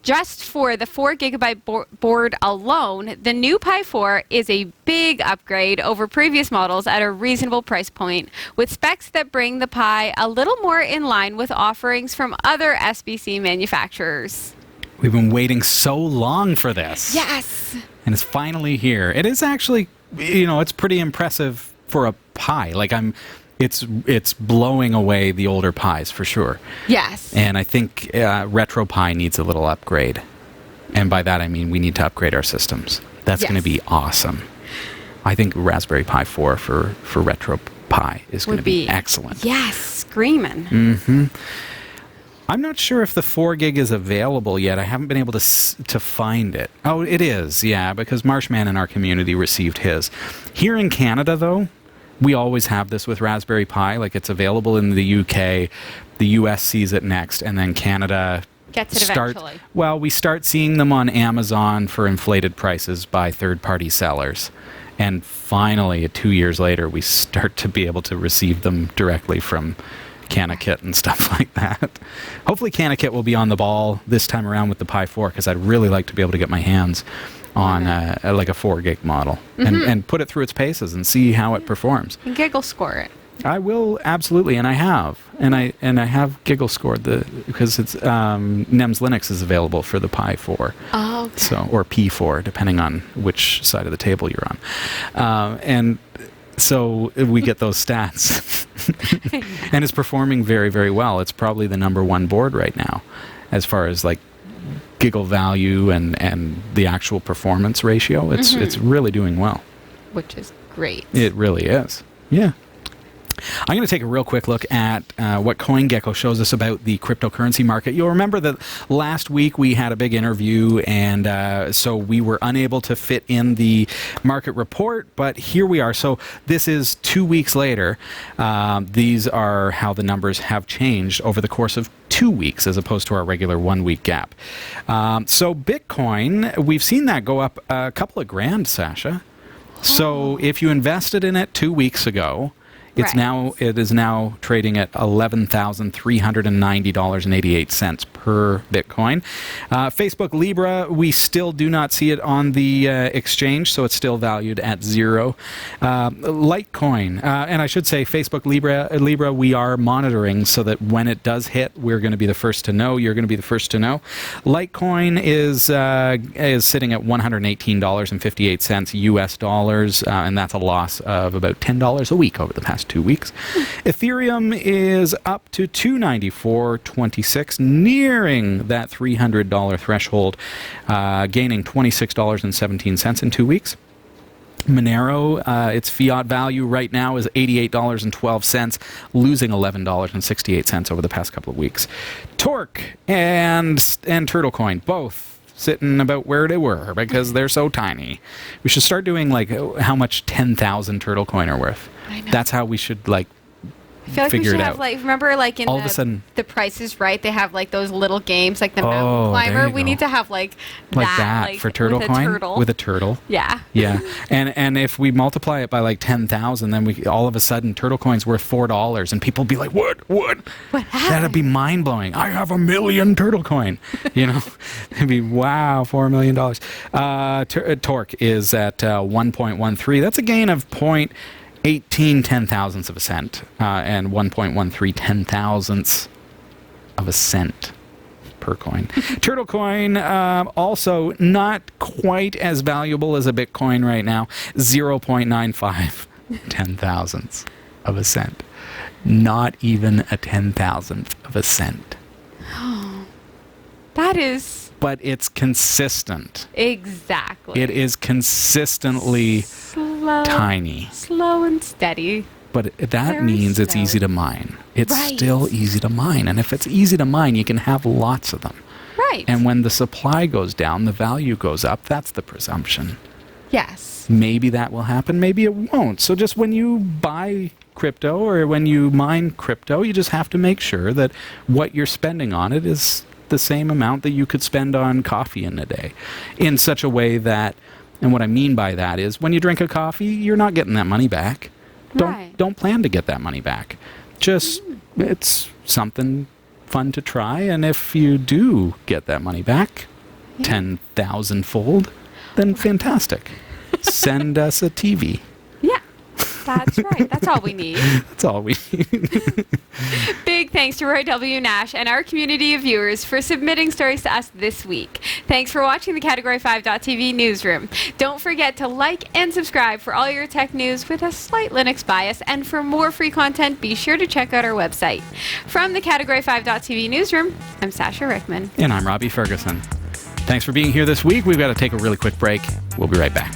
just for the 4 gigabyte board alone, the new Pi 4 is a big upgrade over previous models at a reasonable price point, with specs that bring the Pi a little more in line with offerings from other SBC manufacturers. We've been waiting so long for this. Yes. And it's finally here. It is actually, it's pretty impressive for a Pi. Like it's blowing away the older Pis for sure. Yes. And I think RetroPie needs a little upgrade. And by that I mean we need to upgrade our systems. That's going to be awesome. I think Raspberry Pi 4 for RetroPie is going to be excellent. Yes, screaming. Mm-hmm. I'm not sure if the 4 gig is available yet. I haven't been able to find it. Oh, it is, yeah, because Marshman in our community received his. Here in Canada, though, we always have this with Raspberry Pi. Like, it's available in the UK, the US sees it next, and then Canada gets it eventually. Well, we start seeing them on Amazon for inflated prices by third-party sellers. And finally, 2 years later, we start to be able to receive them directly from CanaKit and stuff like that. Hopefully CanaKit will be on the ball this time around with the Pi 4, because I'd really like to be able to get my hands on like a 4 gig model and put it through its paces and see how it performs. And giggle score it. I will, absolutely, and I have. And I have giggle scored because it's NEMS Linux is available for the Pi 4. Oh, okay. So, or P4, depending on which side of the table you're on. And so we get those stats. And it's performing very, very well. It's probably the #1 board right now as far as like giggle value and the actual performance ratio. It's really doing well. Which is great. It really is. Yeah. I'm going to take a real quick look at what CoinGecko shows us about the cryptocurrency market. You'll remember that last week we had a big interview, and so we were unable to fit in the market report, but here we are. So this is 2 weeks later. These are how the numbers have changed over the course of 2 weeks as opposed to our regular 1 week gap. So Bitcoin, we've seen that go up a couple of grand, Sasha. So if you invested in it 2 weeks ago, it is now trading at $11,390.88 per Bitcoin. Facebook Libra, we still do not see it on the exchange, so it's still valued at 0. Litecoin, and I should say Facebook Libra, we are monitoring so that when it does hit, we're going to be the first to know. You're going to be the first to know. Litecoin is sitting at $118.58 US dollars, and that's a loss of about $10 a week over the past 2 weeks. Ethereum is up to $294.26, nearing that $300 threshold, gaining $26.17 in 2 weeks. Monero, its fiat value right now is $88.12, losing $11.68 over the past couple of weeks. Torque and Turtlecoin, both sitting about where they were because they're so tiny. We should start doing like how much 10,000 Turtlecoin are worth. I know. That's how we should like I feel like we figure should it have out. like, remember like in All of a sudden, the Price is Right, they have like those little games like the Oh, Mountain there Climber. you We go. need to have like that for with a Turtlecoin turtle. with a turtle. Yeah. Yeah, and if we multiply it by like 10,000, then we all of a sudden Turtlecoin's worth $4, and people be like, "What? What That'd happened? be mind blowing. I have 1 million Turtlecoin." You know, it'd be wow, $4 million. Torque is at 1.13. That's a gain of 0.18 ten-thousandths of a cent, and 1.13 ten-thousandths of a cent per coin. Turtlecoin, also not quite as valuable as a Bitcoin right now. 0.95 ten-thousandths of a cent. Not even a 10,000th of a cent. That is But it's consistent. exactly. It is consistently slow, tiny. slow and steady. But that Very means it's slow. easy to mine. It's Right. still easy to mine. And if it's easy to mine, you can have lots of them. Right. And when the supply goes down, the value goes up. That's the presumption. yes. Maybe that will happen, maybe it won't. So just when you buy crypto or when you mine crypto, you just have to make sure that what you're spending on it is the same amount that you could spend on coffee in a day, in such a way that, and what I mean by that is when you drink a coffee, you're not getting that money back. Right. Don't plan to get that money back. Just it's something fun to try, and if you do get that money back 10,000-fold, then fantastic. Send us a TV. Yeah. That's right. That's all we need. That's all we need. Big thanks to Roy W. Nash and our community of viewers for submitting stories to us this week. Thanks for watching the Category 5.tv newsroom. Don't forget to like and subscribe for all your tech news with a slight Linux bias. And for more free content, be sure to check out our website. From the Category 5.tv newsroom, I'm Sasha Rickman. And I'm Robbie Ferguson. Thanks for being here this week. We've got to take a really quick break. We'll be right back.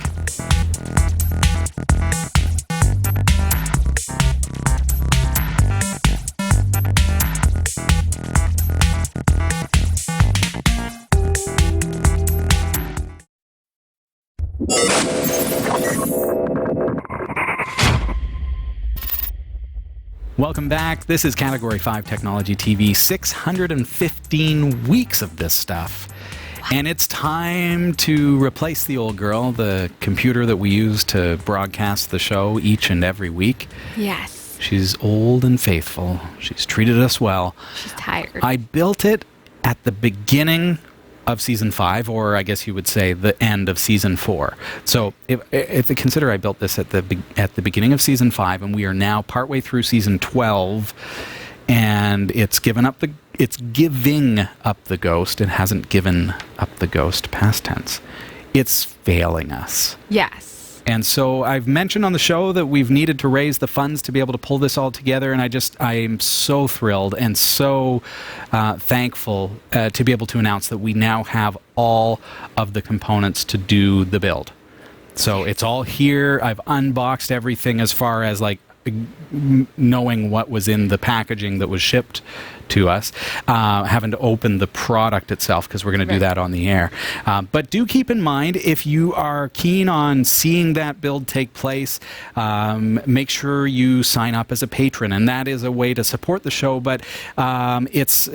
Welcome back. This is Category 5 Technology TV. 615 weeks of this stuff. And it's time to replace the old girl, the computer that we use to broadcast the show each and every week. Yes. She's old and faithful. She's treated us well. She's tired. I built it at the beginning of Season 5, or I guess you would say the end of Season 4. So if you consider I built this at the beginning of Season 5, and we are now partway through Season 12, and it's giving up the ghost. It hasn't given up the ghost, past tense. It's failing us. yes. And so I've mentioned on the show that we've needed to raise the funds to be able to pull this all together, and I am so thrilled and so thankful to be able to announce that we now have all of the components to do the build. So it's all here. I've unboxed everything as far as like knowing what was in the packaging that was shipped to us, having to open the product itself, because we're going to do that on the air. But do keep in mind, if you are keen on seeing that build take place, make sure you sign up as a patron, and that is a way to support the show. But it's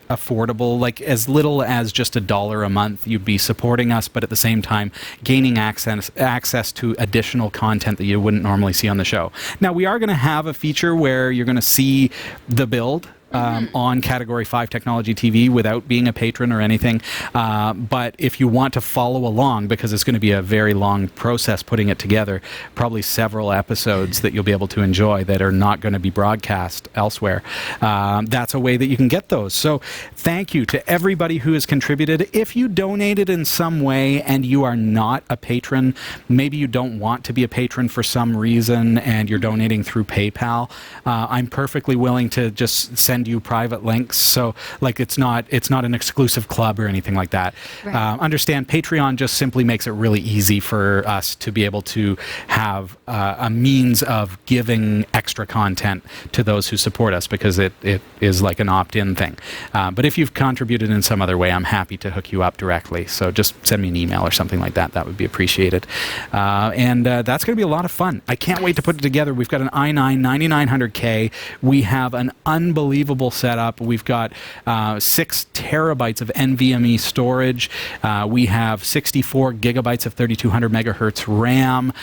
affordable, like as little as just $1 a month. You'd be supporting us, but at the same time gaining access to additional content that you wouldn't normally see on the show. Now, we are going to have a feature where you're going to see the build on Category 5 Technology TV without being a patron or anything. But if you want to follow along, because it's going to be a very long process putting it together, probably several episodes that you'll be able to enjoy that are not going to be broadcast elsewhere, that's a way that you can get those. So thank you to everybody who has contributed. If you donated in some way and you are not a patron, maybe you don't want to be a patron for some reason and you're donating through PayPal, I'm perfectly willing to just send you private links, so like it's not an exclusive club or anything like that. Understand, Patreon just simply makes it really easy for us to be able to have a means of giving extra content to those who support us, because it is like an opt-in thing. But if you've contributed in some other way, I'm happy to hook you up directly, so just send me an email or something like that. That would be appreciated. And that's going to be a lot of fun. I can't wait to put it together. We've got an i9 9900K. We have an unbelievable setup. We've got 6 terabytes of NVMe storage. We have 64 gigabytes of 3200 megahertz RAM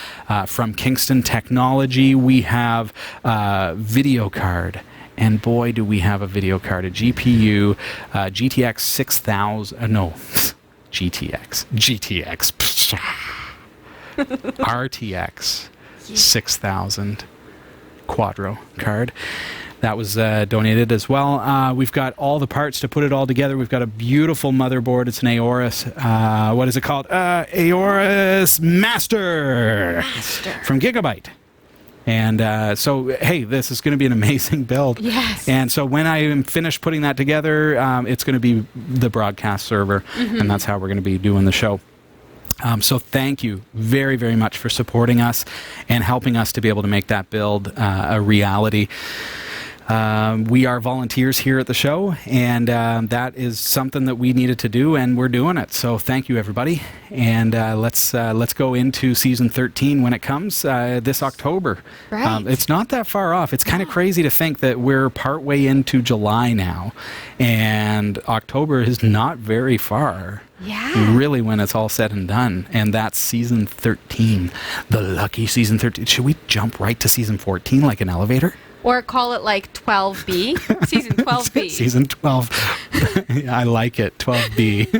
from Kingston Technology. We have video card. And boy, do we have a video card, a GPU, GTX 6000, no, GTX, RTX 6000 Quadro card. That was donated as well. We've got all the parts to put it all together. We've got a beautiful motherboard. It's an Aorus. What is it called? Aorus Master from Gigabyte. And so, hey, this is going to be an amazing build. Yes. And so when I am finished putting that together, it's going to be the broadcast server, and that's how we're going to be doing the show. So thank you very, very much for supporting us and helping us to be able to make that build a reality. We are volunteers here at the show, and that is something that we needed to do, and we're doing it. So thank you, everybody. And let's go into season 13 when it comes this October. Right. It's not that far off. It's kind of crazy to think that we're partway into July now, and October is not very far. Yeah. Really, when it's all said and done. And that's season 13. The lucky season 13. Should we jump right to season 14 like an elevator? Or call it like 12B. Season 12B. Season 12. I like it. 12B.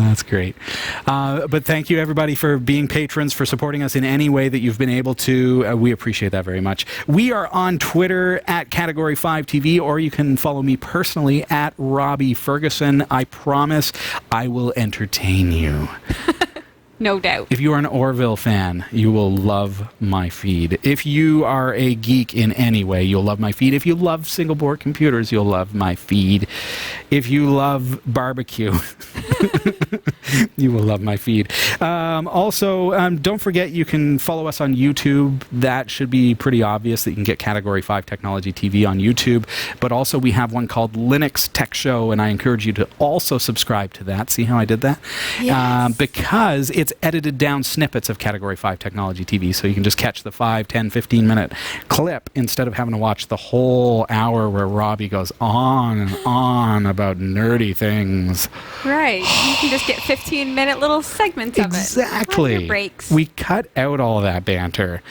That's great. But thank you, everybody, for being patrons, for supporting us in any way that you've been able to. We appreciate that very much. We are on Twitter at Category 5 TV, or you can follow me personally at Robbie Ferguson. I promise I will entertain you. No doubt. If you are an Orville fan, you will love my feed. If you are a geek in any way, you'll love my feed. If you love single board computers, you'll love my feed. If you love barbecue, you will love my feed. Also, don't forget you can follow us on YouTube. That should be pretty obvious that you can get Category 5 Technology TV on YouTube. But also we have one called Linux Tech Show, and I encourage you to also subscribe to that. See how I did that? Yes. Because it's edited down snippets of Category 5 Technology TV, so you can just catch the 5, 10, 15-minute clip instead of having to watch the whole hour where Robbie goes on and on about nerdy things. Right. You can just get 15-minute little segments of it. Exactly. On your breaks. We cut out all that banter.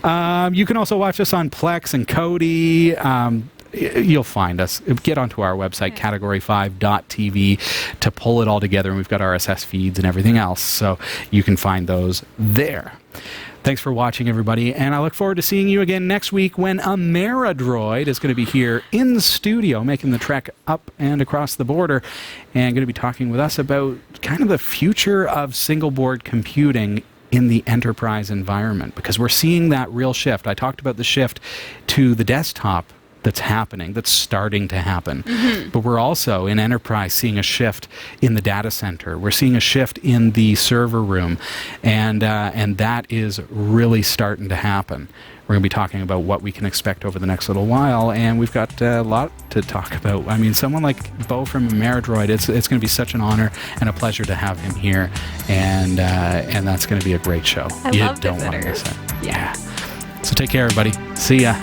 You can also watch us on Plex and Kodi. You'll find us. Get onto our website, category5.tv, to pull it all together, and we've got RSS feeds and everything else, so you can find those there. Thanks for watching, everybody, and I look forward to seeing you again next week when Ameridroid is going to be here in the studio, making the trek up and across the border, and going to be talking with us about kind of the future of single-board computing in the enterprise environment, because we're seeing that real shift. I talked about the shift to the desktop that's happening, that's starting to happen. But we're also in enterprise seeing a shift in the data center. We're seeing a shift in the server room, and that is really starting to happen. We're going to be talking about what we can expect over the next little while, and we've got a lot to talk about. I mean, someone like Bo from Ameridroid, it's going to be such an honor and a pleasure to have him here, and that's going to be a great show. I You love don't want to visitors. miss it. Yeah. So take care, everybody. See ya.